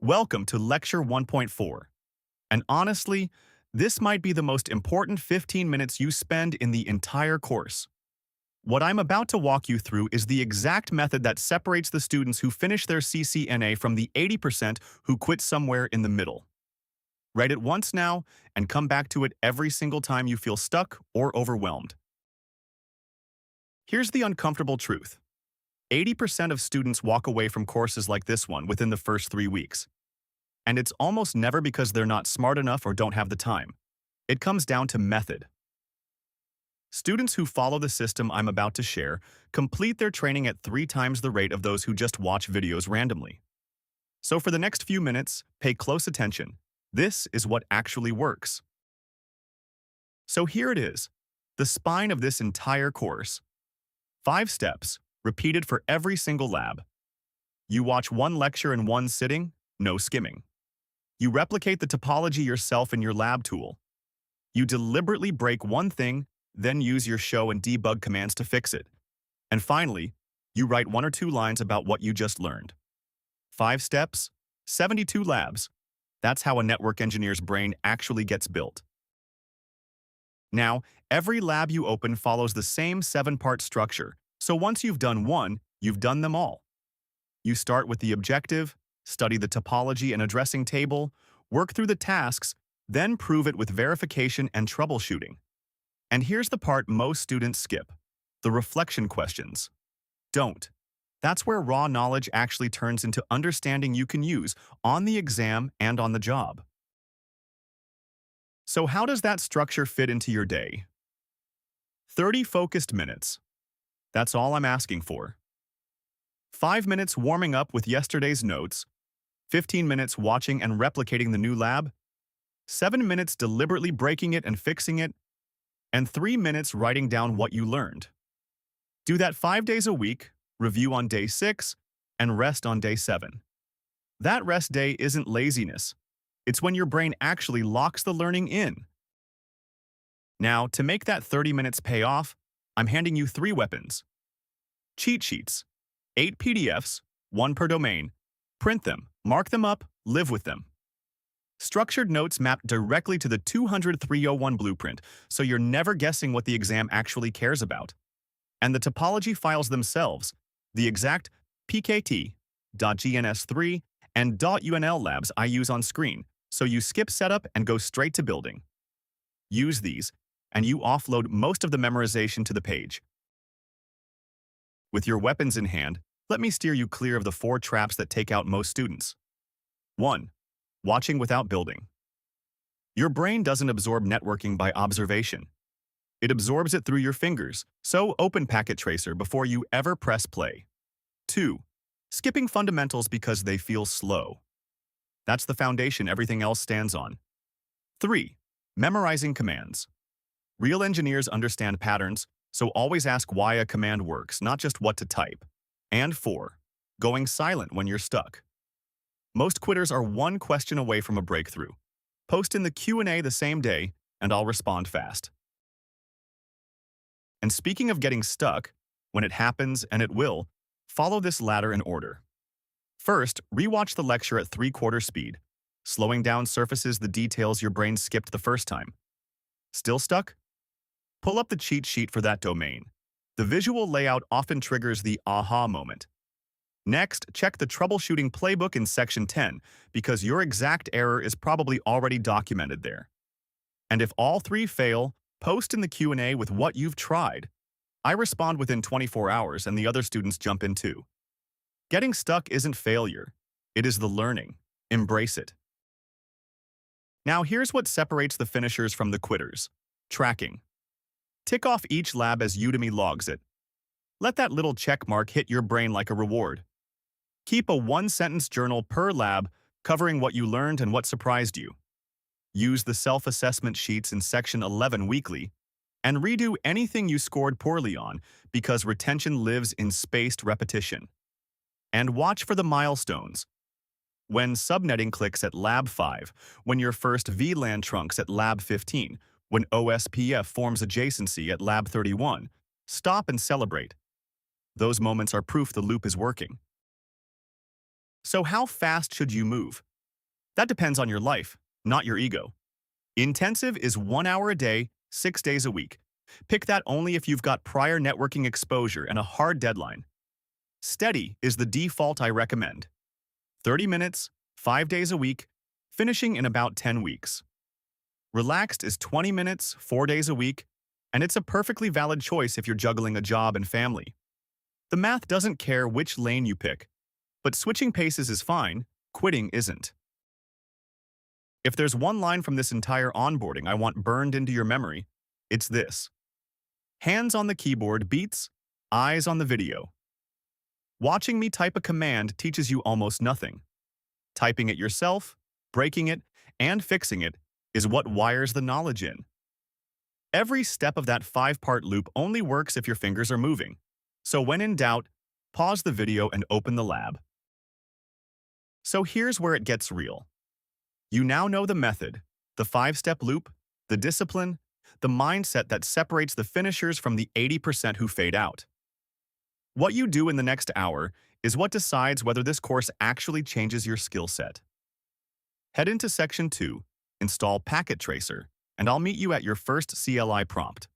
Welcome to Lecture 1.4. And honestly, this might be the most important 15 minutes you spend in the entire course. What I'm about to walk you through is the exact method that separates the students who finish their CCNA from the 80% who quit somewhere in the middle. Write it once now and come back to it every single time you feel stuck or overwhelmed. Here's the uncomfortable truth. 80% of students walk away from courses like this one within the first 3 weeks. And it's almost never because they're not smart enough or don't have the time. It comes down to method. Students who follow the system I'm about to share complete their training at 3 times the rate of those who just watch videos randomly. So for the next few minutes, pay close attention. This is what actually works. So here it is, the spine of this entire course. 5 steps, repeated for every single lab. You watch one lecture in one sitting, no skimming. You replicate the topology yourself in your lab tool. You deliberately break one thing, then use your show and debug commands to fix it. And finally, you write 1 or 2 lines about what you just learned. 5 steps, 72 labs. That's how a network engineer's brain actually gets built. Now, every lab you open follows the same 7-part structure, so once you've done one, you've done them all. You start with the objective, study the topology and addressing table, work through the tasks, then prove it with verification and troubleshooting. And here's the part most students skip, the reflection questions. Don't. That's where raw knowledge actually turns into understanding you can use on the exam and on the job. So how does that structure fit into your day? 30 focused minutes. That's all I'm asking for. 5 minutes warming up with yesterday's notes, 15 minutes watching and replicating the new lab, 7 minutes deliberately breaking it and fixing it, and 3 minutes writing down what you learned. Do that 5 days a week, review on day 6, and rest on day 7. That rest day isn't laziness. It's when your brain actually locks the learning in. Now, to make that 30 minutes pay off, I'm handing you 3 weapons. Cheat sheets. 8 PDFs, 1 per domain. Print them, mark them up, live with them. Structured notes map directly to the 200-301 blueprint, so you're never guessing what the exam actually cares about. And the topology files themselves, the exact pkt, .gns3, and .unl labs I use on screen, so you skip setup and go straight to building. Use these, and you offload most of the memorization to the page. With your weapons in hand, let me steer you clear of the 4 traps that take out most students. 1. Watching without building. Your brain doesn't absorb networking by observation. It absorbs it through your fingers, so open Packet Tracer before you ever press play. 2. Skipping fundamentals because they feel slow. That's the foundation everything else stands on. 3. Memorizing commands. Real engineers understand patterns, so always ask why a command works, not just what to type. And 4. Going silent when you're stuck. Most quitters are one question away from a breakthrough. Post in the Q&A the same day, and I'll respond fast. And speaking of getting stuck, when it happens, and it will, follow this ladder in order. First, rewatch the lecture at 3/4 speed. Slowing down surfaces the details your brain skipped the first time. Still stuck? Pull up the cheat sheet for that domain. The visual layout often triggers the aha moment. Next, check the troubleshooting playbook in section 10 because your exact error is probably already documented there. And if all 3 fail, post in the Q&A with what you've tried. I respond within 24 hours and the other students jump in too. Getting stuck isn't failure. It is the learning. Embrace it. Now here's what separates the finishers from the quitters. Tracking. Tick off each lab as Udemy logs it. Let that little check mark hit your brain like a reward. Keep a 1-sentence journal per lab, covering what you learned and what surprised you. Use the self-assessment sheets in section 11 weekly, and redo anything you scored poorly on because retention lives in spaced repetition. And watch for the milestones. When subnetting clicks at Lab 5, when your first VLAN trunks at Lab 15, when OSPF forms adjacency at Lab 31, stop and celebrate. Those moments are proof the loop is working. So how fast should you move? That depends on your life, not your ego. Intensive is 1 hour a day, 6 days a week. Pick that only if you've got prior networking exposure and a hard deadline. Steady is the default I recommend. 30 minutes, 5 days a week, finishing in about 10 weeks. Relaxed is 20 minutes, 4 days a week, and it's a perfectly valid choice if you're juggling a job and family. The math doesn't care which lane you pick, but switching paces is fine, quitting isn't. If there's one line from this entire onboarding I want burned into your memory, it's this. Hands on the keyboard beats, eyes on the video. Watching me type a command teaches you almost nothing. Typing it yourself, breaking it, and fixing it is what wires the knowledge in. Every step of that 5-part loop only works if your fingers are moving. So when in doubt, pause the video and open the lab. So here's where it gets real. You now know the method, the 5-step loop, the discipline, the mindset that separates the finishers from the 80% who fade out. What you do in the next hour is what decides whether this course actually changes your skill set. Head into Section 2, install Packet Tracer, and I'll meet you at your first CLI prompt.